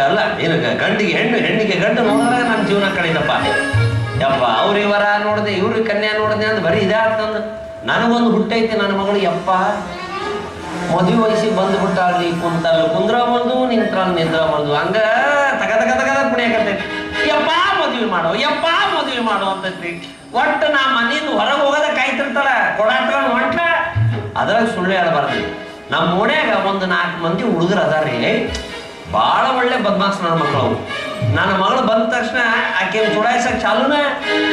ಅಲ್ಲ ಏನು ಗಂಡಿಗೆ ಹೆಣ್ಣು ಹೆಣ್ಣಿಗೆ ಗಂಡು ನೋಡಿದಾಗ ನನ್ನ ಜೀವನ ಕಳೀತಪ್ಪ. ಯಪ್ಪ ಅವ್ರ ಇವರ ನೋಡಿದೆ ಇವ್ರಿಗೆ ಕನ್ಯಾ ನೋಡಿದೆ ಅಂತ ಬರೀ ಇದಾಗ್ತಂದು ನನಗೊಂದು ಹುಟ್ಟೈತೆ ನನ್ನ ಮಗಳು. ಯಪ್ಪ ಮದುವೆ ವಯಸ್ಸಿಗೆ ಬಂದು ಬಿಟ್ಟಾಳ್ರಿ, ಕುಂತಲ್ಲಿ ಕುಂದ್ರಬಾರ್ದು, ನಿಂತ್ರಲ್ಲಿ ನಿಂದ್ರಬಾರ್ದು, ಹಂಗ ತಗದ ಪುಣ್ಯಾಕತ್ತೈತಿ. ಯಪ್ಪ ಮದುವೆ ಮಾಡೋ, ಯಪ್ಪ ಮದುವೆ ಮಾಡೋ ಅಂತೈತಿ. ಒಟ್ಟು ನಾ ಮನೆಯಿಂದ ಹೊರಗೆ ಹೋಗೋದ ಕಾಯ್ತಿರ್ತಾಳ, ಕೊಡಾಟ್ಕೊಂಡು ಹೊಂಟ್ಲ. ಅದ್ರಾಗ ಸುಳ್ಳು ಹೇಳಬಾರ್ದು. ನಮ್ಮ ಓಣ್ಯಾಗ ಒಂದು 4 ಮಂದಿ ಹುಡುಗರು ಅದಾರ್ರಿ, ಭಾಳ ಒಳ್ಳೆ ಬದ್ಮಾಸ್ ನನ್ನ ಮಕ್ಕಳು. ನನ್ನ ಮಗಳು ಬಂದ ತಕ್ಷಣ ಆಕೆ ಚುಡಾಯಿಸಕ್ ಚಾಲುನ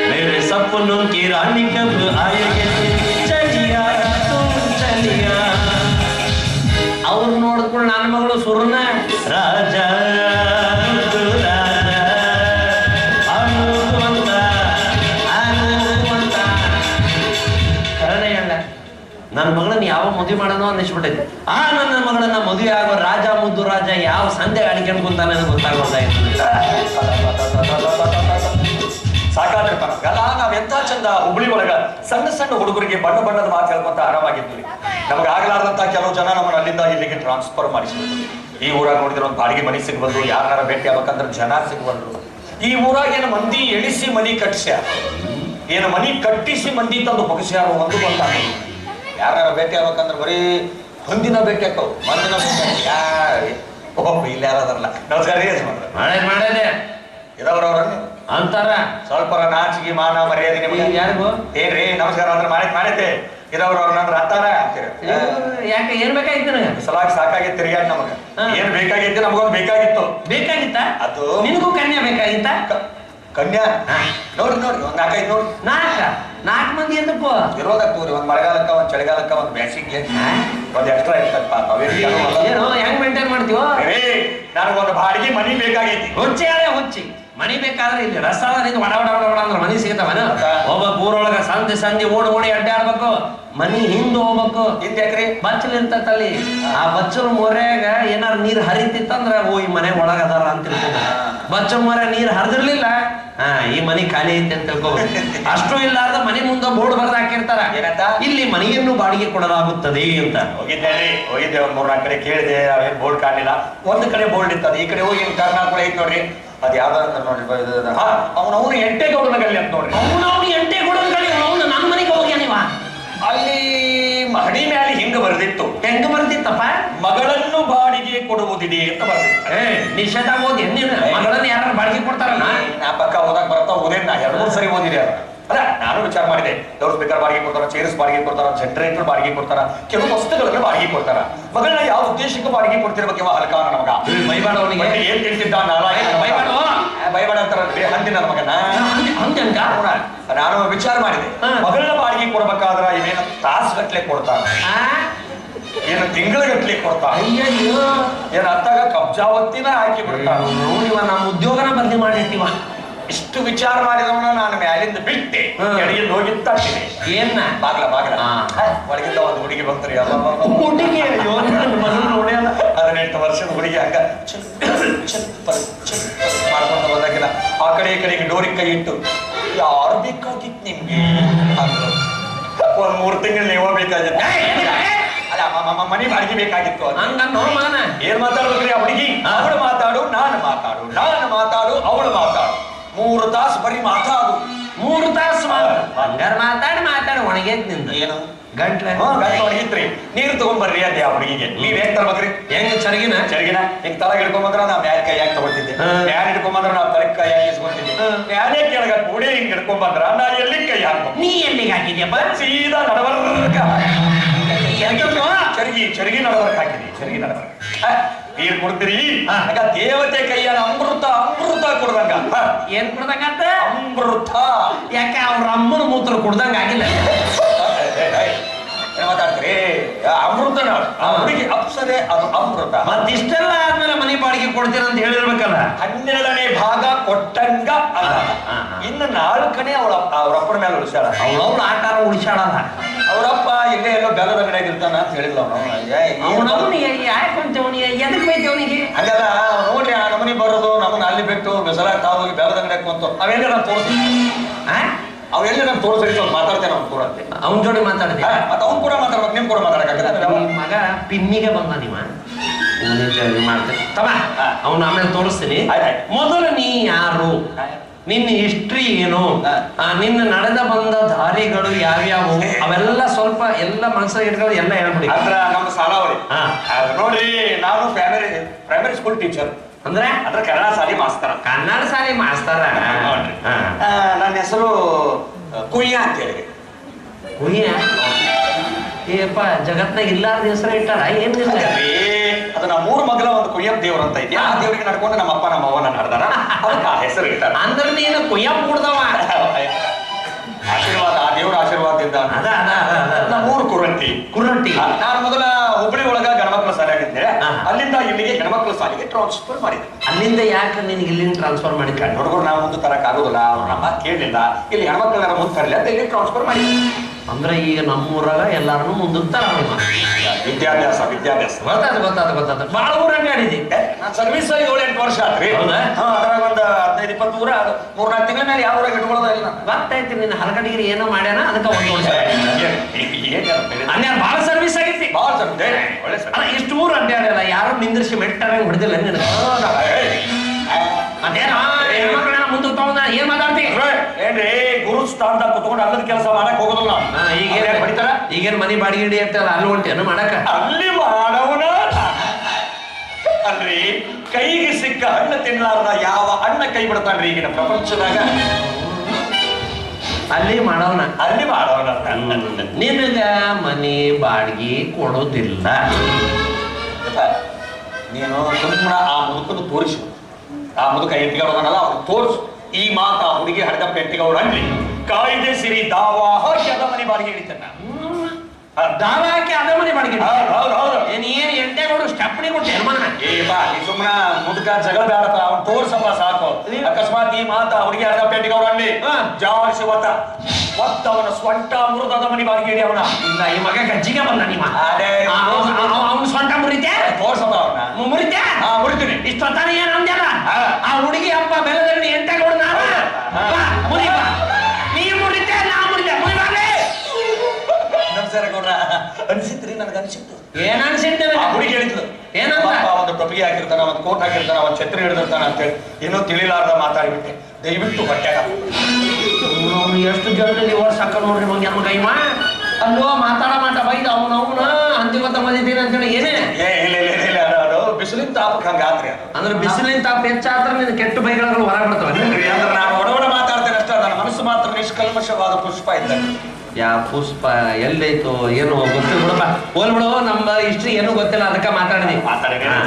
ಬೇರೆ ಸಪ್ಪು ನುಂಕಿ ರಾಣಿ ಕಬ್ಬು ಅವ್ರು ನೋಡಿದ್ಕೊಂಡು ನನ್ನ ಮಗಳು ಸುರ್ನ ರಾಜ ನನ್ನ ಮಗಳನ್ನ ಯಾವ ಮದುವೆ ಮಾಡೋಣ ಅನ್ನಿಸ್ಬಿಟ್ಟೈತಿ. ನನ್ನ ಮಗಳನ್ನ ಮದುವೆ ಆಗೋ ರಾಜ ಮುದ್ದು ರಾಜ ಯಾವ ಸಂಧೆ ಅಡಿಕೊಂಡು ಕುಂತಾನೆ ಗೊತ್ತಾಗೋದಾಯ್ತು. ಸಾಕಾದ್ರಪ್ಪ ಗಲ ನಾವೆಂತ ಚಂದ ಹುಬ್ಳಿ ಒಳಗ ಸಣ್ಣ ಸಣ್ಣ ಹುಡುಗರಿಗೆ ಬಣ್ಣ ಬಣ್ಣದ ಮಾತು ಹೇಳ್ಕೊಂತ ಆರಾಮಾಗಿದ್ವಿ. ನಮ್ಗೆ ಆಗ್ಲಾರ್ದಂತ ಕೆಲವು ಜನ ನಮ್ಮನ್ನ ಅಲ್ಲಿಂದ ಇಲ್ಲಿಗೆ ಟ್ರಾನ್ಸ್ಫರ್ ಮಾಡಿಸ್ಬಿಟ್ಟು ಈ ಊರಾಗ ನೋಡಿದ್ರೆ ಒಂದು ಬಾಡಿಗೆ ಮನೆ ಸಿಗ್ಬಂದ್ರು, ಯಾರನ್ನಾರ ಭೇಟಿ ಆಗ್ಬೇಕಂದ್ರೆ ಜನ ಸಿಗ್ಬಂದ್ರು. ಈ ಊರಾಗ ಏನು ಮಂದಿ ಎಳಿಸಿ ಮನಿ ಕಟ್ಸ್ಯಾರ, ಏನು ಮನಿ ಕಟ್ಟಿಸಿ ಮಂದಿ ತಂದು ಬಗ್ಸ್ಯಾರ ಒಂದು ಗೊತ್ತಾಗ. ಯಾರು ಭೇಟಿ ಆಗ್ಬೇಕಂದ್ರೆ ಬರೀ ಹೊಂದಿನ ಭೇಟಿ ಹಾಕವು, ಮಂದಿನ ಇಲ್ಲಿ ಯಾರದಾರಲ್ಲ ನಮಸ್ಕಾರ ಮಾಡೇನೆ ಇದಾವ್ರವ್ರನ್ನ ಅಂತಾರ. ಸ್ವಲ್ಪ ನಾಚಿಗೆ ಮಾನ ಮರ್ಯಾದೆ ನಿಮಗೆ ಯಾರಿಗೂ ಏನ್ರಿ ನಮಸ್ಕಾರ ಅಂದ್ರೆ ಮಾಡೈತೆ ಇದಾವ್ರವ್ರನ್ನ ಅಂತಾರ ಅಂತೀರ. ಯಾಕೆ ಏನ್ ಬೇಕಾಗಿತ್ತು ನನಗೆ? ಸಲಾಗಿ ಸಾಕಾಗಿತ್ತು ತಿರ್ಗಾಡಿ ನಮಗ ಏನ್ ಬೇಕಾಗಿತ್ತು, ನಮಗೊಂದು ಬೇಕಾಗಿತ್ತು. ಬೇಕಾಗಿತ್ತ? ಅದು ನಿನಗೂ ಕನ್ಯಾ ಬೇಕಾಗಿತ್ತ? ಕನ್ಯಾ ನೋಡ್ರಿ ನೋಡ್ರಿ ಒಂದ್ 4-5 ನೋಡ್ರಿ. 4 ಮಂದಿ ಎಂದಪ್ಪ ಇರೋದಕ್ಕೆ ತೋರಿ ಒಂದ್ ಮಳೆಗಾಲಕ್ಕ ಒಂದ್ ಚಳಿಗಾಲಕ್ಕ ಒಂದ್ ಬ್ಯಾಸಿಗೆ ಒಂದ್ ಎಕ್ಸ್ಟ್ರಾ ಇರ್ತಪ್ಪ. ಏನು ಹೆಂಗ್ ಮೇಂಟೈನ್ ಮಾಡ್ತೀವೋ? ನನಗೊಂದು ಬಾಡಿಗೆ ಮನಿ ಬೇಕಾಗೈತಿ. ಹುಚ್ಚಿ ಮನಿ ಬೇಕಾದ್ರೆ ಇಲ್ಲಿ ರಸ್ತಾದ ಒಡ ಒಡ ಒಡ ಒಡ ಅಂದ್ರೆ ಮನಿ ಸಿಗ್ತಾವನ? ಹೋಗ್ಬೇಕು ಊರೊಳಗ ಸಂಧಿ ಓಡಿ ಅಡ್ಡಾಡ್ಬೇಕು. ಮನಿ ಹಿಂದ್ ಹೋಗ್ಬೇಕು. ಹಿಂದ್ಯಾಕ್ರಿ ಬಚ್ಚಲ್ ಇರ್ತೈತಲ್ಲಿ, ಆ ಬಚ್ಚಲ್ ಮೊರ್ಯಾಗ ಏನಾರ ನೀರ್ ಹರಿತಿತ್ತಂದ್ರ ಈ ಮನೆ ಒಳಗ ಅದಾರ ಅಂತ ತಿಳ್ಕೊಬೇಕು. ಬಚ್ಚಲ್ ಮೊರೆ ನೀರ್ ಹರಿದಿರ್ಲಿಲ್ಲ, ಈ ಮನಿ ಖಾಲಿ ಐತಿ ಅಂತ ತಿಳ್ಕೊಬೇಕು. ಅಷ್ಟು ಇಲ್ಲಾರ್ದ ಮನಿ ಮುಂದೆ ಬೋರ್ಡ್ ಬರ್ದು ಹಾಕಿರ್ತಾರ, ಏನಂತ? ಇಲ್ಲಿ ಮನೆಯನ್ನು ಬಾಡಿಗೆ ಕೊಡಲಾಗುತ್ತದೆ ಅಂತ. ಹೋಗಿದ್ದೆ ಒಂದ್ 3-4 ಕಡೆ ಕೇಳಿದೆ, ಅವೇನ್ ಬೋರ್ಡ್ ಕಾಣಲಿಲ್ಲ. ಒಂದ್ ಕಡೆ ಬೋರ್ಡ್ ಇರ್ತದ, ಈ ಕಡೆ ಹೋಗಿ ಕರ್ನಾಟಕ ಐತಿ ನೋಡ್ರಿ, ಅದ್ ಯಾವ್ದಂತ ನೋಡ್ರಿ ಅವನು ಎಂಟೇಗೌಡನ ಗಲ್ಲಿ ಅಂತ ನೋಡ್ರಿ. ಅವನು ಎಂಟೇಗೌಡನ ಗಲ್ಲಿ, ಅವನು ನನ್ನ ಮನೆಗೆ ಹೋಗ್ಯ ನೀವ? ಅಲ್ಲಿ ಮಹಡಿ ಮ್ಯಾಲೆ ಹಿಂಗ ಬರ್ದಿತ್ತು. ಹೆಂಗ ಬರ್ದಿತ್ತಪ್ಪ? ಮಗಳನ್ನು ಬಾಡಿಗೆ ಕೊಡುವುದಿದೆ ಅಂತ ಬರ್ದಿತ್ತು. ನಿಷೇಧ ಓದಿ ನೀನು ಮಗಳನ್ನ ಯಾರು ಬಾಡಿಗೆ ಕೊಡ್ತಾರಲ್ಲ? ನಾ ಪಕ್ಕ ಓದಾಕ್ ಬರ್ತಾ ಓದೇನ್ ನಾ 2-3 ಸರಿ ಓದಿದೆ. ಅಲ್ಲ ನಾನು ವಿಚಾರ ಮಾಡಿದೆ, ಲೌಡ್ ಸ್ಪೀಕರ್ ಬಾಡಿಗೆ ಕೊಡ್ತಾರ, ಚೇರ್ಸ್ ಬಾಡಿಗೆ ಕೊಡ್ತಾರ, ಜನರೇಟರ್ ಬಾಡಿಗೆ ಕೊಡ್ತಾರ, ಕೆಲವು ವಸ್ತುಗಳನ್ನ ಬಾಡಿಗೆ ಕೊಡ್ತಾರ. ಮಗಳನ್ನ ಯಾವ ಉದ್ದೇಶಕ್ಕೆ ಬಾಡಿಗೆ ಕೊಡ್ತಿರ್ಬೇಕು ಹಲ್ಕಾನ ನಮಗ ಬೈಬಾಡ ಅವನಿಗೆ ಏನ್ ತಿಳ್ತಿದ್ದ ಬೈಬಾಡ ಅಂತಾರ ಹಂದಿ ನನ್ನ ಮಗನ ಹಂಗ. ನಾನು ವಿಚಾರ ಮಾಡಿದೆ, ಮಗಳನ್ನ ಬಾಡಿಗೆ ಕೊಡ್ಬೇಕಾದ್ರ ಇವೇನು ತಾಸುಗಟ್ಲೆ ಕೊಡ್ತಾರ, ಏನು ತಿಂಗಳಗಟ್ಲೆ ಕೊಡ್ತಾರ, ಏನ್ ಅತ್ತಾಗ ಕಬ್ಜಾವತ್ತಿನ ಹಾಕಿ ಬಿಡ್ತಾರ. ನಮ್ಮ ಉದ್ಯೋಗನ ಬದಲಿ ಮಾಡಿರ್ತೀವ. ಇಷ್ಟು ವಿಚಾರ ಮಾಡಿದವನ ನಾನು ಮ್ಯಾಲಿಂದ ಬಿಟ್ಟೆ, ಎಡಗಿಂದ ಹೋಗಿ ತಟ್ಟಿದೆ. ಏನ್ ಬಾಗ್ಲ ಒಳಗಿಂದ ಒಂದು ಹುಡುಗಿ ಬಂತ್ರಿ, ಹುಡುಗಿ 18 ವರ್ಷದ ಹುಡುಗಿ ಹಂಗ ಮಾಡ್ಕೊಂತ ಬಂದಾಗಿಲ್ಲ. ಆ ಕಡೆ ಈ ಕಡೆಗೆ ಡೋರಿಗೆ ಕೈ ಇಟ್ಟು, ಯಾರು ಬೇಕಾಗಿತ್ತು ನಿಮ್ಗೆ? ಒಂದ್ 3 ತಿಂಗಳು ನೀವ ಬೇಕಾಗಿತ್ತು. ಅಲ್ಲ ಮನಿ ಬಾಡಿಗೆ ಬೇಕಾಗಿತ್ತು. ಏನ್ ಮಾತಾಡ್ಬೇಕ್ರಿ ಆ ಹುಡುಗಿ? ಅವಳು ಮಾತಾಡು, ನಾನು ಮಾತಾಡು, ಅವಳು ಮಾತಾಡು. 3 ತಾಸು ಬರೀ ಮಾತಾಡು. 3 ತಾಸು ಮಾತಾಡಿ ಒಣಗೈತ್ ನಿಂದ. ಏನು ಗಂಟ್ಲೆ ಒಣಗಿತ್ರಿ? ನೀರು ತಗೊಂಡ್ಬರ್ರಿ ಅಂದೆ ಆ ಹುಡುಗಿಗೆ. ನೀವ್ ಹೆಂಗ್ ತರ್ಬೇಕ್ರಿ? ಹೆಂಗ್ ಚರಗಿನ ಹಿಂಗ್ ತಳಗ ಹಿಡ್ಕೊಂಬಂದ್ರ ನಾ ಮ್ಯಾಲ ಕೈಯಾಗಿ ತಗೊಳ್ತಿದ್ದೆ, ಮ್ಯಾಲ ಹಿಡ್ಕೊಂಬಂದ್ರ ನಾ ತಳಗ್ ಕೈಯಾಗಿ ಇಸ್ಕೊತಿದ್ದೆ. ಮ್ಯಾಲೆ ಕೆಳಗ ಕೂಡಿ ಹಿಂಗ್ ಹಿಡ್ಕೊಂಬಂದ್ರ ನಾ ಎಲ್ಲಿ ಕೈ ಹಾಕೋ? ನೀ ಎಲ್ಲಿಗೆ ಹಾಕಿದ್ಯಪ್ಪ? ಸೀದಾ ನಡವರ್ಕ ಚರಗಿ ನಡವರ್ಕ ಹಾಕಿದ್ವಿ. ಚರಗಿ ನಡವರ್ಕ ನೀರ್ ಕೊಡ್ತೀರಿ, ಆಗ ದೇವತೆ ಕೈಯಾನ ಅಮೃತ ಕೊಡ್ದಂಗ. ಏನ್ ಕೊಡ್ದಂಗಂತ? ಅಮೃತ. ಯಾಕೆ ಅವ್ರ ಅಮ್ಮನ ಮೂತ್ರ ಕೊಡ್ದಂಗ ಆಗಿಲ್ಲ? ಮಾತಾಡ್ತೀರಿ ಅಮೃತ ಹುಡುಗಿ ಅಪ್ಸರೆ, ಅದು ಅಮೃತ. ಮತ್ತಿಷ್ಟೆಲ್ಲ ಆದ್ಮೇಲೆ ಮನೆ ಬಾಡಿಗೆ ಕೊಡ್ತೀರ ಅಂತ ಹೇಳಿರ್ಬೇಕಲ್ಲ. 12ನೇ ಭಾಗ ಕೊಟ್ಟಂಗ ಅಲ್ಲ, ಇನ್ನು 4ನೇ ಅವ್ರಪ್ಪನ ಮೇಲೆ ಉಳಿಸ್ಯಾಳ. ಅವಳವ್ಳ ಆಟಾರ ಉಳಿಸಾಡಲ್ಲ. ಅವ್ರಪ್ಪ ಇಲ್ಲೇ ಎಲ್ಲೋ ಬೆಲ್ಲದ ಅಂಗಡಿಯಾಗ ಇರ್ತಾನ ಅಂತ ಹೇಳಿಲ್ಲ ಯಾಕೊಂತವನಿಗೆ ಎದಕ್ ಬೈತವನಿಗೆ? ಹಂಗಲ್ಲ ನೋಡ್ರಿ, ಆ ನಮನಿ ಬರೋದು ನಮ್ಮನ್ನ ಅಲ್ಲಿ ಬಿಟ್ಟು ಬೆಸಲಾಗ ತಾವು ಬೆಲ್ಲದ ಅಂಗಡಿಯಾಗ ಕುಂತು ಅವೆಲ್ಲ ನಾನು ತೋರಿಸ್ತೀನಿ. ಅವೆಲ್ಲ ನಾನು ತೋರಿಸಿ ಮಾತಾಡ್ತೇನೆ ಅವ್ನು ಕೂಡ ಅಂತ. ಅವನ ಜೋಡಿ ಮಾತಾಡ್ತೀನಿ. ಮತ್ತೆ ಅವ್ನು ಕೂಡ ಮಾತಾಡ್ಬೇಕು, ನಿಮ್ ಕೂಡ ಮಾತಾಡಕ್ಕಾಗಲ್ಲ. ಮಗ ಪಿನ್ನಿಗೆ ಬಂದ ನೀವ ಮಾಡ್ತೀನಿ ತಮ್ಮ ಅವ್ನು ಆಮೇಲೆ ತೋರಿಸ್ತೀನಿ. ಮೊದಲು ನೀ ಯಾರು, ನಿನ್ನ ಹಿಸ್ಟ್ರಿ ಏನು, ನಿನ್ನ ನಡೆದ ಬಂದ ದಾರಿಗಳು ಯಾವ್ಯಾವು ಅವೆಲ್ಲ ಸ್ವಲ್ಪ ಎಲ್ಲ ಮನಸ್ಸಾಗಿ ಇಟ್ಕೊಂಡು ಎಲ್ಲ ಹೇಳ್ಬಿಡಿ. ಅದ್ರ ನಮ್ದು ಸಾಲಾವಳಿ ನೋಡ್ರಿ, ನಾನು ಪ್ರೈಮರಿ ಸ್ಕೂಲ್ ಟೀಚರ್ ಅಂದ್ರೆ ಕನ್ನಡ ಶಾಲೆ ಮಾಸ್ತರ. ಕನ್ನಡ ಶಾಲೆ ಮಾಸ್ತರ ನೋಡ್ರಿ, ನನ್ನ ಹೆಸರು ಕುಯ್ಯ ಅಂತ ಹೇಳಿ. ಕುಯ್ಯ ಏಪ್ಪ ಜಗತ್ನಾಗ ಇಲ್ಲಾರ್ದ ಹೆಸರು ಇಟ್ಟಾರ ಏನಿಲ್ಲ. ಅದು ನಮ್ಮ ಮೂರು ಮಗಲ ಒಂದು ಕುಯ್ಯಪ್ಪ ದೇವ್ರ ಅಂತ ಐತಿ. ಆ ದೇವ್ರಿಗೆ ನಡ್ಕೊಂಡು ನಮ್ಮ ಅಪ್ಪ ನಮ್ಮ ಅವ್ವನ ನಡೆದಾರ, ಅದಕ್ಕೆ ಆ ಹೆಸರು ಇಟ್ಟಾರ. ಅಂದ್ರೆ ನೀನು ಕುಯ್ಯಪ್ಪ ಹುಡ್ದವ. ಆಶೀರ್ವಾದ, ಆ ದೇವ್ರ ಆಶೀರ್ವಾದದಿಂದ ಮೂರು ಕುರಂಟಿ. ನಾನು ಮೊದಲ ಹುಬ್ಬಳ್ಳಿ ಒಳಗ ಗಣಮಕ್ಳ ಶಾಲೆ ಆಗಿದ್ದೆ. ಅಲ್ಲಿಂದ ಇಲ್ಲಿಗೆ ಹೆಣ್ಮಕ್ಳ ಶಾಲೆಗೆ ಟ್ರಾನ್ಸ್ಫರ್ ಮಾಡಿದೆ. ಅಲ್ಲಿಂದ ಯಾಕೆ ನಿನ್ಗೆ ಇಲ್ಲಿಂದ ಟ್ರಾನ್ಸ್ಫರ್ ಮಾಡಿದ್ರೆ? ಹುಡುಗರು ನಾವು ಮುಂದೆ ತರಕ್ ಆಗೋದಿಲ್ಲ, ಅವ್ರ ನಮ್ಮ ಕೇಳಲಿಲ್ಲ. ಇಲ್ಲಿ ಹೆಣ್ಮಕ್ಳನ್ನ ಮುಂದೆ ತರಲಿ ಅಂತ ಇಲ್ಲಿ ಟ್ರಾನ್ಸ್ಫರ್ ಮಾಡಿದೆ. ಅಂದ್ರೆ ಈಗ ನಮ್ಮೂರಾಗ ಎಲ್ಲಾರನು ಮುಂದಕ್ಕೆ ತರ ವಿದ್ಯಾಭ್ಯಾಸ ಗೊತ್ತಾದ ಬಾಳ ಊರಾಗ ಆಡಿದಿ. ನಾನು ಸರ್ವಿಸ್ 7-8 ವರ್ಷ ಆತ್ರಿ. ಅದ್ರಾಗ ಒಂದು 15-20 ಊರ 3-4 ತಿಂಗಳ ಮೇಲೆ ಯಾವ ಊರಾಗ ಇಟ್ಕೊಳ್ಳೋದ ಇಲ್ಲ. ಗೊತ್ತಾಯ್ತು ನಿನ್ನ ಹಲಕಡಿಗಿರಿ ಏನೋ ಮಾಡ್ಯಾನ, ಅದಕ್ಕೆ 1 ವರ್ಷ ಬಾಳ ಸರ್ವಿಸ್ ಆಗೈತಿ. ಬಾಳ ಒಳ್ಳೆ ಇಷ್ಟು ಊರು ಅಡ್ಡಾಡಲ್ಲ, ಯಾರು ನಿಂದ್ರಿಸಿ ಮೆಟ್ಟಾಗ ಹೊಡೆದಿಲ್ಲ ನಿನಗೆ. ಅದೇನೋ ಹೆಣ್ಮಕ್ಳನ್ನ ಮುಂದಕ್ಕೆ ತಗೊಂಡ ಏನ್ ಮಾತಾಡ್ತಿ? ಏನ್ರಿ ಗುರು ಸ್ಥಾನದಾಗ ಕುತ್ಕೊಂಡು ಅಲ್ಲದ ಕೆಲಸ ಮಾಡಕ್ ಹೋಗೋದಿಲ್ಲ. ಈಗೇನ್ ಹೊಡಿತಾರ? ಈಗೇನ್ ಮನಿ ಬಾಡಿಗೆ ಹಿಡಿ ಅಂತಲ್ಲ ಅಲ್ಲಿ ಹೊಂಟೇನು ಮಾಡಕ? ಅಲ್ಲಿ ಮಾಡವನ ಅಲ್ರಿ, ಕೈಗೆ ಸಿಕ್ಕ ಹಣ್ಣು ತಿನ್ನಲಾರ್ದ ಯಾವ ಅಣ್ಣ ಕೈ ಬಿಡ್ತಾನ್ರಿ ಈಗಿನ ಪ್ರಪಂಚದಾಗ? ಅಲ್ಲಿ ಮಾಡವನ ನಿನಗ ಮನಿ ಬಾಡಿಗೆ ಕೊಡೋದಿಲ್ಲ. ನೀನು ಸುಮ್ಮನ ಆ ಮುದುಕನ್ನು ತೋರಿಸು. ಆ ಮುದುಕ ಎತ್ತಿಗೌಡನಲ್ಲ ಅವ್ರು ತೋರಿಸು. ಈ ಮಾತ ಹುಡುಗಿ ಹಡದ ಪೆಟ್ಟಿಗೌಡ ಅನ್ರಿ, ಕಾಯ್ದೆ ಸಿರಿ ದಾವಾ ಹಾಕಿ ಅದ ಮನೆ ಬಾಡಿಗೆ ಹಿಡಿತಾನ. ದಾವ ಹಾಕಿ ಅದ ಮನೆ ಬಾಡಿಗೆ ಹೌದು. ಏನ್ ಎಂಟೇಗೌಡ ಸ್ಟೆಪ್ನಿ ಕೊಟ್ಟೆ ಮನ. ಏಪಾ ನೀ ಸುಮ್ಮನ ಮುದುಕ ಜಗಳ ಬೇಡಪ್ಪ, ಅವ್ನು ತೋರ್ಸಪ್ಪ ಸಾಕು. ಅಕಸ್ಮಾತ್ ಈ ಮಾತ ಹುಡುಗಿ ಹಡದ ಪೆಟ್ಟಿಗೌಡ ಅನ್ಲಿ ಜಾರಿಸಿ ಅವನ ಸ್ವಂಟ ಮುರಿದ ಮನೆ ಬಾಡಿಗೆ ಹಿಡಿ ಅವನ. ಇಲ್ಲ ಈ ಮಗ ಗಜ್ಜಿಗೆ ಬಂದ ನಿಮ್ಮ ಅವ್ನ ಸ್ವಂಟ ಮುರಿತೆ ತೋರ್ಸಪ್ಪ ಅವ್ನ. ಮುರಿತೆ ಮುರಿತೀನಿ. ಇಷ್ಟೊತ್ತಾನ ಏನ್ ಅಂದ್ಯಾರ ಆ ಹುಡುಗಿ ಹಬ್ಬ ಬೆಳೆದಲ್ಲಿ ಎಂಟೇಗೌಡ ನಾನು ಮುರಿಪ ನೀ ಮುರಿತೆ ನಾ ಮುರಿತೆ ಮುರಿಬಾರ್ಲೆ. ನಮಸ್ಕಾರ ಗೌಡ್ರ. ಅನ್ಸಿತ್ರಿ? ನನಗೆ ಅನ್ಸಿತ್ತು. ಏನ್ ಅನ್ಸಿತ್ತು? ಹುಡುಗಿ ಹೇಳಿದ್ರು ಏನಪ್ಪ, ಒಂದು ಟೊಪಿಗೆ ಹಾಕಿರ್ತಾನ, ಒಂದು ಕೋಟ್ ಹಾಕಿರ್ತಾನ, ಒಂದು ಛತ್ರಿ ಹಿಡಿದಿರ್ತಾನ ಅಂತೇಳಿ ಏನೋ ತಿಳಿಲಾರ್ದ ಮಾತಾಡಿಬಿಟ್ಟೆ. ದಯವಿಟ್ಟು ಹೊಟ್ಟೆ ಎಷ್ಟು ಜನ ಲಿವರ್ಸ್ ಹಾಕ ನೋಡ್ರಿ ಮಂಗ್ಯ ಕೈಮ. ಅಲ್ಲೋ ಮಾತಾಡ ಬೈದ ಅವನ ಅಂತಿಮತ ಮದಿದ್ದೀನಿ ಅಂತೇಳಿ ಏನೇ ಇಲ್ಲ. ಅದು ಬಿಸಿಲಿನ ತಾಪಕ್ಕೆ ಹಂಗಾತ್ರಿ. ಅಂದ್ರೆ ಬಿಸಿಲಿನ ತಾಪ ಹೆಚ್ಚಾದ್ರೆ ನಿನ್ ಕೆಟ್ಟ ಬೈಗಳು ಹೊರ ಬಿಡ್ತಾವ. ಅಂದ್ರೆ ನಾನು ಒಡವಡ ಮಾತಾಡ್ತೇನೆ ಅಷ್ಟೇ, ನನ್ನ ಮನಸ್ಸು ಮಾತ್ರ ನಿಷ್ಕಲ್ಮಶವಾದ ಪುಷ್ಪ ಇದ್ದ. ಯಾ ಪುಷ್ಪ ಎಲ್ಲೈತು ಏನೋ ಗೊತ್ತಿಲ್ಲ ಬಿಡಪ್ಪ, ಹೋಲ್ ಬಿಡು. ನಮ್ಮ ಹಿಸ್ಟ್ರಿ ಏನೂ ಗೊತ್ತಿಲ್ಲ, ಅದಕ್ಕೆ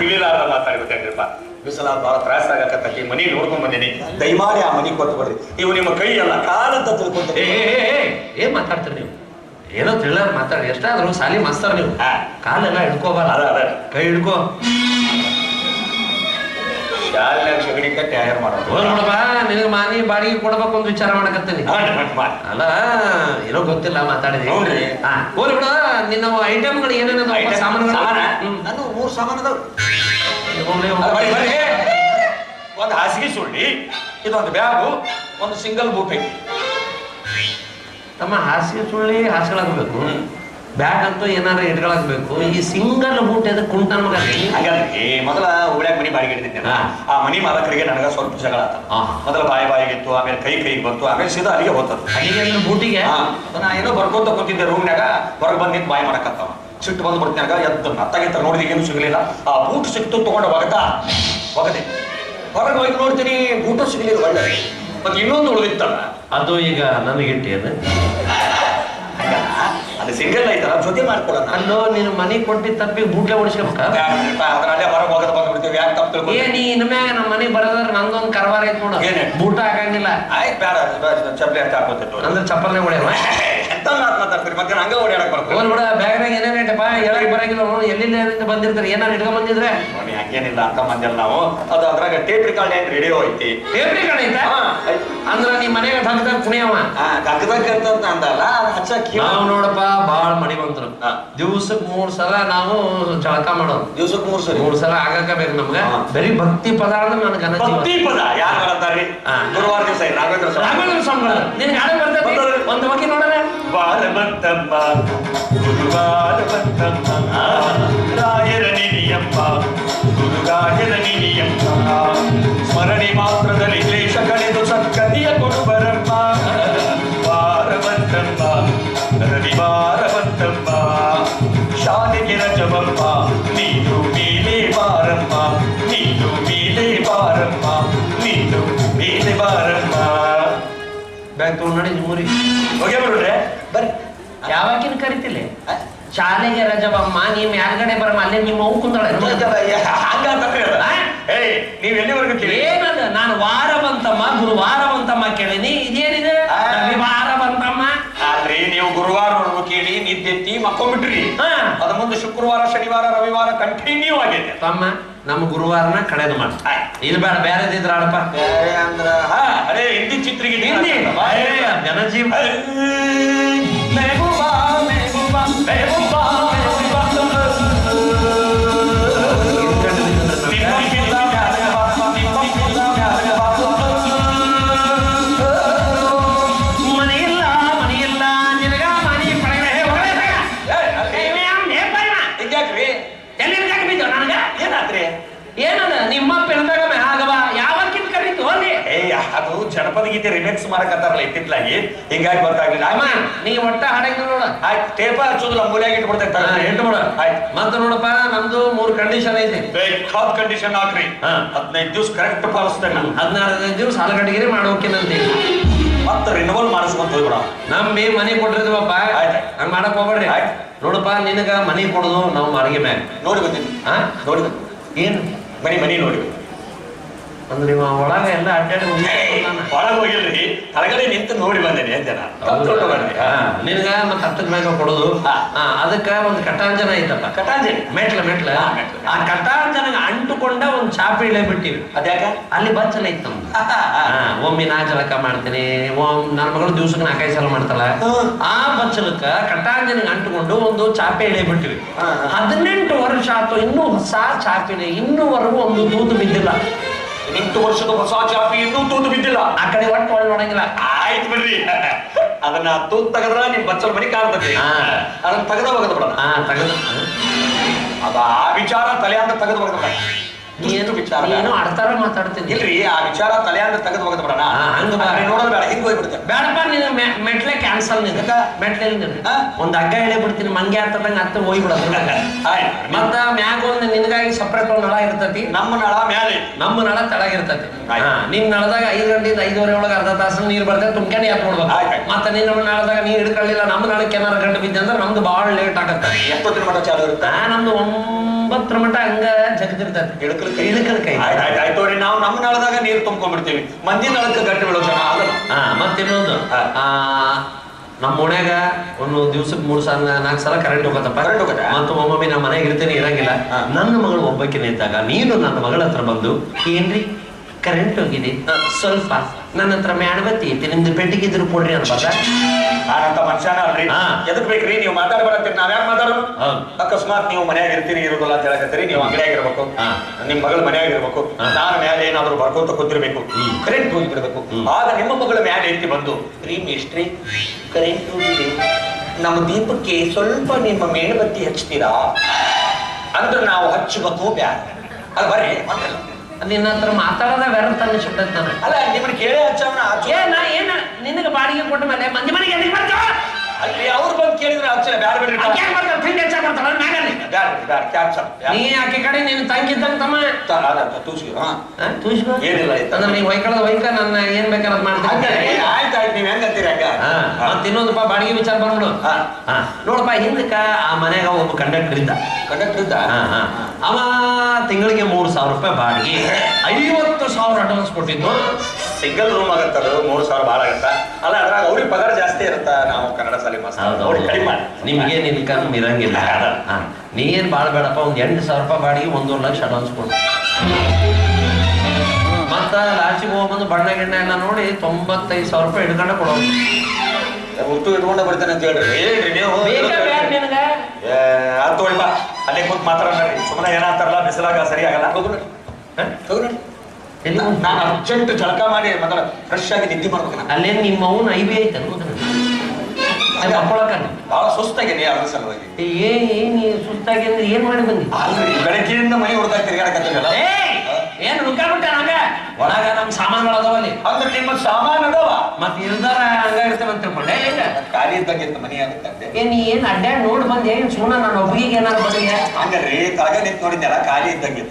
ತಿಳಿಲಾರ್ದ ಮಾತಾಡ್ಬೇಕಂದ್ರಿಪ್ಪ. ಬಿಸಿಲಾದ ಬಹಳ ತ್ರಾಸ ಆಗಕತ್ತೈತಿ. ಮನಿ ನೋಡ್ಕೊಂಡ್ ಬಂದೇನಿ, ದಯಮಾಡಿ ಆ ಮನಿ ಕೊಟ್ಟು ಬಿಡ್ರಿ. ಇವು ನಿಮ್ಮ ಕೈ ಎಲ್ಲ ಕಾಲಂತ ತಿಳ್ಕೊಂತ ಏನ್ ಮಾತಾಡ್ತೀರಿ ನೀವು? ಏನೋ ತಿಳಿಲಾರ ಮಾತಾಡಿ. ಎಷ್ಟಾದ್ರು ಸಾಲಿ ಮಾಸ್ತರ್ ನೀವು, ಕಾಲೆಲ್ಲ ಹಿಡ್ಕೋಬಾರ, ಕೈ ಹಿಡ್ಕೋ. ಸಗಣಿ ಕಟ್ಟಿ ತಯಾರು ಮಾಡೋದು ನೋಡಪ್ಪ. ನಿನಗೆ ಮಾನಿ ಬಾಡಿಗೆ ಕೊಡ್ಬೇಕು ಒಂದು ವಿಚಾರ ಮಾಡಕತ್ತೀನಿ. ಅಲ್ಲ ಏನೋ ಗೊತ್ತಿಲ್ಲ ಮಾತಾಡಿದೆ. ಹೋಗ್ಲಿ ಬಿಡ. ನಿನ್ನ ಐಟಮ್ಗಳು ಏನೇನದ ಸಾಮಾನುಗಳು? ನಾನು 3 ಸಾಮಾನು ಅದಾವ. ಒಂದು ಹಾಸಿಗೆ ಸುಳ್ಳಿ, ಇದೊಂದು ಬ್ಯಾಗು, ಒಂದು ಸಿಂಗಲ್ ಬೂಟ್ ಐತಿ. ತಮ್ಮ ಹಾಸಿಗೆ ಸುಳ್ಳಿ ಹಾಸ್ಕೊಳಕ್ಬೇಕು, ಬ್ಯಾಗ್ ಅಂತೂ ಏನಾರ ಇಟ್ಕೊಳಕ್ಬೇಕು. ಈ ಸಿಂಗಲ್ ಬೂಟ್ ಎದ ಕುಂಟ ಮಗ. ಹಾಗಾದ್ರೆ ಮೊದಲ ಹುಬ್ಳ್ಯಾಗ ಮನಿ ಬಾಡಿಗೆ ಹಿಡಿದಿದ್ದೆ. ಆ ಮನಿ ಮಾಲಕರಿಗೆ ನನಗ ಸ್ವಲ್ಪ ಜಗಳ ಆತ. ಮೊದಲ ಬಾಯಿಗಿತ್ತು, ಆಮೇಲೆ ಕೈಗೆ ಬಂತು, ಆಮೇಲೆ ಸೀದಾ ಅಲ್ಲಿಗೆ ಹೋಗ್ತದ. ಅಲ್ಲಿಗೆ ಬೂಟಿಗೆ ನಾ ಏನೋ ಬರ್ಕೋತ ಕೂತಿದ್ದೆ ರೂಮ್ನಾಗ. ಹೊರಗೆ ಬಂದು ನಿಂತು ಬಾಯಿ ಮಾಡಕತ್ತವ. ಸಿಟ್ಟು ಬಂದು ಬರ್ತಿನಾಗ ಎದ್ದು ನತ್ತಾಗಿತ್ತ ನೋಡಿದ ಏನು ಸಿಗಲಿಲ್ಲ. ಆ ಬೂಟ್ ಸಿಕ್ತು ತಗೊಂಡು ಒಗದೆ ಹೊರಗೆ ಹೋಗಿ ನೋಡ್ತೀನಿ, ಬೂಟು ಸಿಗಲಿಲ್ಲ. ಒಳ್ಳೆ ಮತ್ತೆ ಇನ್ನೊಂದು ಉಳಿದಿತ್ತಲ್ಲ, ಅದು ಈಗ ನನಗಿಟ್ಟೇನು ಅದು ಸಿಂಗಲ್ ಐತಲ್ಲ, ಜೊತೆ ಮಾಡ್ಕೊಡೋಣ. ಅಲ್ಲೋ ನೀನು ಮನೆ ಕೊಟ್ಟಿದ್ದ ತಪ್ಪಿಗೆ ಬೂಟ್ಲೆ ಹೊಡಿಸ್ಬೇಕ. ಅದ್ರಲ್ಲೇ ಹೊರಗೆ ಹೋಗೋದು ಬಂದ್ಬಿಡ್ತೀವಿ. ಯಾಕೆ ತಪ್ಪು ತಿಳ್ಕೊ? ನೀ ಇನ್ಮ್ಯಾಗ ನಮ್ಮ ಮನೆಗೆ ಬರೋದ್ರ ನಂದೊಂದು ಕರವಾರ ಐತ್ ನೋಡು. ಬೂಟ ಹಾಕಂಗಿಲ್ಲ. ಆಯ್ತು ಬೇಡ, ಚಪ್ಪಲಿ ಅಂತ ಹಾಕೋತಿತ್ತು. ಅಂದ್ರೆ ಚಪ್ಪಲ್ನೇ ಹೊಡೆಯವ ಎಂತ ಮಾತಾಡ್ತೀರಿ? ಮತ್ತೆ ಹಂಗ ಓಡಾಡಕ್ ಬರ್ತದೆ. ಹೋಲ್ ಬಿಡ. ಬ್ಯಾಗ್ನಾಗ ಏನೇನೈತಪ್ಪ ಹೇಳಕ್ ಬರಂಗಿಲ್ಲ. ಎಲ್ಲಿಂದ ಬಂದಿರ್ತಾರೆ, ಏನಾರು ಇಟ್ಕೊಂಡ್ ಬಂದಿದ್ರೆ? ಹಂಗೇನಿಲ್ಲ ಅಂತ ಮಂದಿಲ್ಲ ನಾವು. ಅದು ಅದ್ರಾಗ ಟೇಪ್ ರಿಕಾರ್ಡ್ ಏನ್ ರೇಡಿಯೋ ಐತಿ. ಟೇಪ್ ರಿಕಾರ್ಡ್ ಐತಾ? ಅಂದ್ರ ನಿಮ್ ಮನೆಗೆ ಧಗ್ದಾಗ ಕುಣಿಯವ ಧಗ್ದಾಗ ಅಂತ ಅಂದಲ್ಲ ಹಚ್ಚ. ನಾವು ನೋಡಪ್ಪ ಬಾಳ ಮಡಿ ಬಂದ್ರು. ದಿವ್ಸಕ್ 3 ಸಲ ನಾವು ಜಳಕ ಮಾಡೋದು. ದಿವ್ಸಕ್ 3 ಸಲ ಆಗಕ ಬೇಕು ನಮ್ಗ. ಬರೀ ಭಕ್ತಿ ಪದ ಅಂದ್ರೆ ನನಗೆ ಭಕ್ತಿ ಪದ ಯಾರು ಹೇಳ್ತಾರ್ರಿ? ಗುರುವಾರ ದಿವಸ ರಾಘವೇಂದ್ರ ಸ್ವಾಮಿ ನಿನ್ಗೆ ಹಾಡು ಬರ್ತೈತಿ. ಒಂದು ಬಗ್ಗೆ ನೋಡೋಣ. ವಾರ ಬಂತಮ್ಮ ಗುರುವಾರ ಬಂತಮ್ಮ ರಾಯರ ನಿಧಿಯಮ್ಮ ಜನನಿಯಮ್ಮ ಸ್ಮರಣೆ ಮಾತ್ರದಲ್ಲಿ ಕ್ಲೇಶ ಕಳೆದು ಸತ್ಕತಿಯ ಕೊಡುಬರಮ್ಮ ವಾರವಂತಮ್ಮ ರವಿವಾರವಂತಮ್ಮ ಶಾಲೆಗೆ ರಜವಮ್ಮ ನೀನು ಮೇಲೆ ಬಾರಮ್ಮ ನೀನು ಮೇಲೆ ಬಾರಮ್ಮ ನೀನು ಮೇಲೆ ಬಾರಮ್ಮ ಬ್ಯಾಗ್ ತಗೊಂಡು ನೋಡಿ ಮೂರಿ ಹೋಗಿ ಬರೋಡ್ರೆ ಬರ್ರಿ ಯಾವಾಗಿನ ಕರಿತಿಲ್ಲ ಶಾಲೆಗೆ ರಜವಮ್ಮ ನೀ ಮ್ಯಾಲ್ಗಡೆ ಬರಮ್ಮ ಅಲ್ಲೇ ನಿಮ್ಮ ಅವು ಕುಂತಾಳೆ ನೀವ್ ಎಲ್ಲಿವರೆಗೂ ಕೇಳಿ ಏನದ ನಾನು ವಾರವಂತಮ್ಮ ಗುರುವಾರವಂತಮ್ಮ ಕೇಳಿನಿ ಇದೇನಿದೆ ರವಿವಾರವಂತಮ್ಮ ಅಲ್ರಿ ನೀವು ಗುರುವಾರವರೆಗೂ ಕೇಳಿ ನಿದ್ದೆತ್ತಿ ಮಕ್ಕೊಂಡ್ಬಿಟ್ರಿ ಅದ ಮುಂದೆ ಶುಕ್ರವಾರ ಶನಿವಾರ ರವಿವಾರ ಕಂಟಿನ್ಯೂ ಆಗೈತೆ ತಮ್ಮ ನಮ್ಮ ಗುರುವಾರನ ಕಡೆದು ಮಾಡಿ ಇದು ಬೇಡ ಬೇರೆದಿದ್ರ ಆಡಪ್ಪ ಬೇರೆ ಅಂದ್ರ ಅದೇ ಹಿಂದಿ ಚಿತ್ರಿಗೆ ಹಿಂದಿ ಜನಜೀವ ಮೆಹಬೂಬಾ ಮೆಹಬೂಬಾ ಮೆಹಬೂಬಾ ಏನದ ನಿಮ್ಮ ಪಿಲ್ದಾಗ ಆಗವ ಯಾವಕ್ಕಿಂತ ಕರೀತು ಅಲ್ಲಿ ಅದು ಜನಪದ ಗೀತೆ ರಿಮಿಕ್ಸ್ ಮಾಡಕತ್ತಾರಲ್ಲ ಇತ್ತಿತ್ಲಾಗಿ ಹಿಂಗಾಗಿ ಗೊತ್ತಾಗ್ಲಿಲ್ಲ ಅಮ್ಮ ನೀ ಒಟ್ಟ ಹಾಡಂಗ ನೋಡ ಆಯ್ತು ಟೇಪ ಹಚ್ಚೋದಿಲ್ಲ ಮೂಲೆಯಾಗಿ ಇಟ್ಬಿಡ್ತೈತೆ ಎಂಟು ಮಾಡ ಆಯ್ತು ಮತ್ತೆ ನೋಡಪ್ಪ ನಮ್ದು 3 ಕಂಡೀಷನ್ ಐತಿ ಬೇಕಾದ ಕಂಡೀಷನ್ ಹಾಕ್ರಿ 15 ದಿವಸ ಕರೆಕ್ಟ್ ಪಾಲಿಸ್ತೇನೆ 14 ದಿವಸ ಹಾಲಗಡಿಗೆರೆ ಮಾಡೋಕೇನಂತೆ ಮತ್ತೆ ರಿನವಲ್ ಮಾಡಿಸ್ಕೊಂತ ಹೋಗ್ಬಿಡ ನಮ್ಮಿ ಮನೆ ಕೊಟ್ಟಿರ್ತೀವಪ್ಪ ಹಂಗ ಮಾಡಕ್ ಹೋಗ್ಬೇಡ್ರಿ ನೋಡಪ್ಪ ನಿನಗ ಮನೆ ಕೊಡುದು ನಾವು ಮಾರಿಗೆ ಮ್ಯಾಗ ನೋಡಿ ಬಂದಿನಿ ನೋಡಿ ಏನು ಮನಿ ನೋಡಿ ಅಂದ್ರೆ ಒಳಗ ಎಲ್ಲ ಅಡ್ಡಾಡಿ ಒಳಗೆ ಹೋಗಿಲ್ರಿ ಹೊರಗಡೆ ನಿಂತು ನೋಡಿ ಬಂದೇನೆ ಜನ ನಿನಗ ಮತ್ತ ಹತ್ತದ ಮ್ಯಾಗ ಕೊಡುದು ಅದಕ್ಕ ಒಂದು ಕಟಾಂಜನ ಐತಪ್ಪ ಕಟಾಂಜನ ಮೆಟ್ಲ ಆ ಕಟಾಂಜನ ಅಂಟುಕೊಂಡ ಒಂದು ಚಾಪೆ ಇಳೆ ಬಿಟ್ಟಿವಿ ಅದ್ಯಾಕ ಅಲ್ಲಿ ಬಚ್ಚಲ ಐತ್ ನಮ್ದು ಒಮ್ಮೆ ನಾ ಜಲಕ ಮಾಡ್ತೀನಿ ನನ್ನ ಮಗಳು ದಿವ್ಸಕ್ಕೆ 4-5 ಸಲ ಮಾಡ್ತಾಳ ಆ ಬಚ್ಚಲಕ್ಕ ಕಟಾಂಜನಿಗೆ ಅಂಟುಕೊಂಡು ಒಂದು ಚಾಪೆ ಇಳೆ ಬಿಟ್ಟಿವಿ 18 ವರ್ಷ ಆಯ್ತು ಇನ್ನೂ ಹೊಸ ಚಾಪಿಲೆ ಇನ್ನೂವರೆಗೂ ಒಂದು ತೂತು ಬಿದ್ದಿಲ್ಲ 8 ವರ್ಷದ ಹೊಸ ಚಾಪಿ ಇನ್ನೂ ತೂತು ಬಿದ್ದಿಲ್ಲ ಆ ಕಡೆ ಒಟ್ಟು ಒಳ್ಳೆ ನೋಡಂಗಿಲ್ಲ ಆಯ್ತು ಬಿಡ್ರಿ ಅದನ್ನ ತೂತ್ ತೆಗದ್ರ ನಿಮ್ ಬಚ್ಚಲ್ ಮನಿ ಕಾಣ್ತದೆ ಅದನ್ನ ತೆಗದ ಹೋಗದ ಬಿಡ ತೆಗದ ಅದ ಆ ವಿಚಾರ ತಲೆ ಅಂತ ತೆಗೆದು ಹೋಗದ ಬಿಡ ಏನು ವಿಚಾರ ಏನೋ ಅಡ್ತಾರ ಮಾತಾಡ್ತೀನಿ ಇಲ್ರಿ ಆ ವಿಚಾರ ತಲೆ ಅಂತ ತೆಗೆದು ಹೋಗದ ಬಿಡಣ ಹಂಗ ನೋಡೋದು ಬೇಡ ಹಿಂಗ್ ಹೋಗ್ಬಿಡ್ತೇವೆ ಬೇಡಪ್ಪ ನೀನು ಮೆಟ್ಲೆ ಕ್ಯಾನ್ಸಲ್ ಮೆಟ್ಲೆ ಒಂದ್ ಹಗ್ಗ ಹೇಳಿ ಬಿಡ್ತೀನಿ ಮಂಗೆ ಆಗ್ತದಂಗ ಅತ್ತ ಹೋಗ್ಬಿಡೋದು ಮತ್ತ ಮ್ಯಾಗ ಒಂದು ನಿನಗಾಗಿ ಸಪ್ರೇಟ್ ಒಂದು ನಳ ಇರ್ತತಿ ನಮ್ಮ ನಳ ಮ್ಯಾಲೆ ನಮ್ಮ ನಳ ತೆಳಗಿರ್ತತಿ ನಿಮ್ ನಳದಾಗ 5 ಗಂಟೆಯಿಂದ 5:30 ಒಳಗೆ ಅರ್ಧ ತಾಸು ನೀರ್ ಬರ್ತದೆ ತುಂಬ್ಕೊಂಡು ಯಾಕೆ ನೋಡ್ಬೇಕು ಮತ್ತೆ ನಿನ್ನ ನಳದಾಗ ನೀರ್ ಹಿಡ್ಕೊಳ್ಳಿಲ್ಲ ನಮ್ಮ ನಳಕ್ಕೆ ಏನಾರ ಗಂಟೆ ಬಿದ್ದೆ ಅಂದ್ರೆ ನಮ್ದು ಬಹಳ ಲೇಟ್ ಆಗತ್ತೆ ಎಷ್ಟೊತ್ತಿನ ಮಟ್ಟ ಚಾಲು ಇರುತ್ತೆ ನಮ್ದು 9 ಮಟ್ಟ ಹಂಗ ಜಗದಿರ್ತತಿ ಇಳಕಲ್ ಕೈ ಆಯ್ತು ನಾವು ನಮ್ಮ ನಳದಾಗ ನೀರು ತುಂಬ್ಕೊಂಡ್ಬಿಡ್ತೀವಿ ಮಂದಿ ನಳಕ್ಕೆ ಗಟ್ಟಿ ಬೀಳೋ ಜನ ಆಗಲ್ಲ ಮತ್ತೆ ಇನ್ನೊಂದು ನಮ್ಮ ಓಣ್ಯಾಗ ಒಂದು ದಿವ್ಸಕ್ಕೆ 3 ಸಲ 4 ಸಲ ಕರೆಂಟ್ ಹೋಗತ್ತಪ್ಪ ಮತ್ತು ಒಮ್ಮೊಮ್ಮೆ ನಮ್ಮ ಮನೆಗೆ ಇರ್ತೇನೆ ಇರಂಗಿಲ್ಲ ನನ್ನ ಮಗಳು ಒಬ್ಬಕ್ಕೆ ನಿಂತಾಗ ನೀನು ನನ್ನ ಮಗಳ ಹತ್ರ ಬಂದು ಏನ್ರಿ ಕರೆಂಟ್ ಹೋಗಿದೆ ಸ್ವಲ್ಪ ನನ್ನ ಹತ್ರ ಮ್ಯಾಣಬತ್ತಿ ಐತಿ ನಿಮ್ದು ಪೆಟ್ಟಿಗೆ ಇದ್ರು ಕೊಡ್ರಿ ಅನ್ಬಾರ್ದ ನಾನಂತ ಮನುಷ್ಯನ ಅಲ್ರಿ ಎದಕ್ ಬೇಕ್ರಿ ನೀವು ಮಾತಾಡ್ಬಾರತ್ತೀರಿ ನಾವ್ಯಾಕೆ ಮಾತಾಡೋದು ಅಕಸ್ಮಾತ್ ನೀವು ಮನ್ಯಾಗ ಇರ್ತೀರಿ ಇರೋದಿಲ್ಲ ಅಂತ ಹೇಳಕತ್ತೀರಿ ನೀವು ಅಂಗಡಿಯಾಗ ಇರ್ಬೇಕು ನಿಮ್ ಮಗಳ ಮನ್ಯಾಗ ಇರ್ಬೇಕು ನಾನು ಮ್ಯಾಲೆ ಏನಾದ್ರು ಬರ್ಕೋತ ಕೂತಿರ್ಬೇಕು ಕರೆಂಟ್ ಹೋಗಿಬಿಡ್ಬೇಕು ಆಗ ನಿಮ್ಮ ಮಗಳ ಮ್ಯಾಲೆ ಎತ್ತಿ ಬಂದು ರೀ ಮೇಷ್ಟ್ರಿ ಕರೆಂಟ್ ಹೋಗಿದೆ ನಮ್ಮ ದೀಪಕ್ಕೆ ಸ್ವಲ್ಪ ನಿಮ್ಮ ಮೇಣಬತ್ತಿ ಹಚ್ತೀರಾ ಅಂದ್ರೆ ನಾವು ಹಚ್ಚಬೇಕು ಬ್ಯಾಡ ಅಲ್ಲ ಬರ್ರಿ ನಿನ್ನ ಹತ್ರ ಮಾತಾಡೋದ ವ್ಯರ್ಥ ಅನ್ಸುತ್ತೈತೆ ನನಗೆ ಅಲ್ಲ ನಿಮ್ಮನ್ನ ಕೇಳೇ ಹಚ್ಚವನ ಏನ ನಿನಗೆ ಬಾಡಿಗೆ ಕೊಟ್ಟ ಮೇಲೆ ಮಂದಿ ಮನೆಗೆ ಎಲ್ಲಿಗೆ ಬರ್ತಾವ ಅಲ್ಲಿ ಅವ್ರು ಬಂದು ಕೇಳಿದ್ರೆ ಹಚ್ಚಲ್ಲ ಬ್ಯಾಡ ಬಿಡ್ರಿ ನೀ ಆಕೆ ಕಡೆ ನೀನು ತಂಗಿದ್ದಂಗ ತಮ್ಮ ಏನಿಲ್ಲ ಅಂದ್ರೆ ನೀ ವೈಕಳದ ವೈಕ ನನ್ನ ಏನ್ ಬೇಕಾದ ಮಾಡ್ತೀನಿ ಆಯ್ತು ನೀವ್ ಹೆಂಗಂತೀರಿ ಮತ್ ಇನ್ನೊಂದಪ್ಪ ಬಾಡಿಗೆ ವಿಚಾರ ಬಂದ್ಬಿಡು ನೋಡಪ್ಪ ಹಿಂದಕ್ಕ ಆ ಮನ್ಯಾಗ ಒಬ್ಬ ಕಂಡಕ್ಟರ್ ಇದ್ದ ಅವ ತಿಂಗಳಿಗೆ 3,000 ರೂಪಾಯಿ ಬಾಡಿಗೆ 50,000 ಅಡ್ವಾನ್ಸ್ ಕೊಟ್ಟಿದ್ದು ಸಿಂಗಲ್ ರೂಮ್ ಆಗತ್ತದ 3,000 ಭಾಳ ಆಗತ್ತ ಅಲ್ಲ ಅದ್ರಾಗ ಅವ್ರಿಗೆ ಪಗಾರ ಜಾಸ್ತಿ ಇರುತ್ತ ನಾವು ಕನ್ನಡ ಶಾಲೆ ಕಡಿಮೆ ನಿಮ್ಗೆ ನಿನ್ ಕಮ್ಮಿ ಇರಂಗಿಲ್ಲ ನೀ ಏನ್ ಬಾಳ ಬೇಡಪ್ಪ ಒಂದ್ 8,000 ರೂಪಾಯಿ ಬಾಡಿಗೆ 1.5 ಲಕ್ಷ ಅಡ್ವಾನ್ಸ್ ಕೊಡು ಮತ್ತ ಲಾಸ್ಟಿಗೆ ಹೋಗ್ಬಂದು ಬಣ್ಣ ಗಿಣ್ಣ ಎಲ್ಲ ನೋಡಿ 95,000 ರೂಪಾಯಿ ಹಿಡ್ಕೊಂಡ ಕೊಡೋದು ಹುಟ್ಟು ಇಟ್ಕೊಂಡ ಬರ್ತಾನೆ ಅಂತ ಹೇಳ್ರಿ ಹೇಳ್ರಿ ನೀವು ಅದು ತೊಳಿಬಾ ಅಲ್ಲೇ ಕೂತ್ ಮಾತಾಡೋಣ್ರಿ ಸುಮ್ಮನೆ ಏನಾಗ್ತಾರಲ್ಲ ಬಿಸಿಲಾಗ ಸರಿ ಆಗಲ್ಲ ಹೋಗ್ರಿ ನಾನು ಅರ್ಜೆಂಟ್ ಜಳಕ ಮಾಡಿ ಮೊದಲ ಫ್ರೆಶ್ ಆಗಿ ನಿದ್ದೆ ಮಾಡ್ಬೇಕು ಅಲ್ಲೇ ನಿಮ್ಮ ಅವನು ಐಬಿ ಐತೆ ಮಕ್ಕಳಕ್ಕಂಡು ಬಹಳ ಸುಸ್ತಾಗೇನಿ ಅದ್ರ ಸಲುವಾಗಿ. ಏನ್ ಸುಸ್ತಾಗಿ ಅಂದ್ರೆ ಏನ್ ಮಾಡಿ ಬಂದಿ? ಅಲ್ರಿ ಬೆಳಗ್ಗೆಯಿಂದ ಮನೆ ಹೊಡೆದಾಗ ತಿರ್ಗಾಡಕತ್ತಿರಲ್ಲ. ಏನ್ ನುಗ್ಗಾಬಿಟ್ಟ ನಂಗ ಒಳಗ ನಮ್ ಸಾಮಾನುಗಳು ಅದಾವಲ್ಲಿ. ಅಂದ್ರೆ ನಿಮ್ಮ ಸಾಮಾನು ಅದಾವ ಮತ್ ಇಲ್ದಾರ ಹಂಗಾಗಿರ್ತೇವೆ ಅಂತ ತಿಳ್ಕೊಂಡೆ. ಖಾಲಿ ಇದ್ದಂಗೆ ಮನಿ ಆಗತ್ತೆ. ಏನ್ ಏನ್ ಅಡ್ಡಾಡ್ ನೋಡ್ ಬಂದ್ ಏನ್ ಸುಮ್ಮನೆ ನಾನು ಒಬ್ಬರಿಗೆ ಏನಾರು ಬಂದಿದೆ ಹಂಗಲ್ರಿ ತಳಗ ನಿಂತ್ ನೋಡಿದ್ನಲ್ಲ ಖಾಲಿ ಇದ್ದಂಗೆ.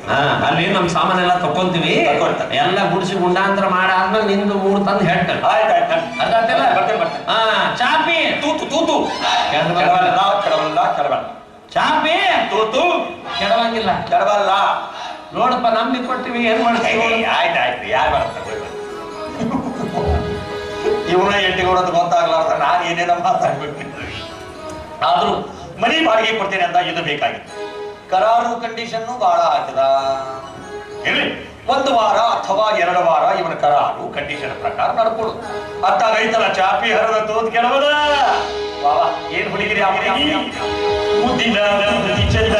ಅಲ್ಲಿ ನಮ್ ಸಾಮಾನೆಲ್ಲ ತಕೊಂತೀವಿ, ಎಲ್ಲ ಗುಡಿಸಿ ಗುಂಡಾಂತರ ಮಾಡಾದ್ಮೇಲೆ ನಿಂದು 3 ತಂದು ಹೆಟ್ಟ. ಆಯ್ತಾಯ್ತು ಅದಾತಿಲ್ಲ ಚಾಪಿ ತೂತು ತೂತು ಕೆಡವಲ್ಲ ಚಾಪಿ ತೂತು ಕೆಡವಂಗಿಲ್ಲ. ಕೆಡವಲ್ಲ ನೋಡಪ್ಪ ನಂಬಿ ಕೊಟ್ಟಿವಿ ಏನ್ ಮಾಡ್ತೀವಿ. ಆಯ್ತಾಯ್ತು ಯಾರು ಬರ್ತಾರೆ ಇವನ ಎಂಟಿ ಕೊಡೋದು ಗೊತ್ತಾಗ್ಲಾರ್ದ ನಾನು ಏನೇನೋ ಮಾತಾಡ್ಬಿಟ್ಟಿದ್ದೆ. ಆದ್ರೂ ಮನಿ ಬಾಡಿಗೆ ಕೊಡ್ತೇನೆ ಅಂತ ಇದು ಬೇಕಾಗಿತ್ತು. ಕರಾರು ಕಂಡೀಷನ್ನು ಬಹಳ ಹಾಕಿದ. ಹೇಳಿ 1 ವಾರ ಅಥವಾ 2 ವಾರ ಇವನ ಕರಾರು ಕಂಡೀಷನ್ ಪ್ರಕಾರ ನಡ್ಕೊಡು. ಅತ್ತ ರೈತರ ಚಾಪಿ ಹರದ ತೋದ್ ಕೆಲವದ ಏನ್ ಹುಡುಗಿರಿ ಮುದ್ದಿನ ಚಂದ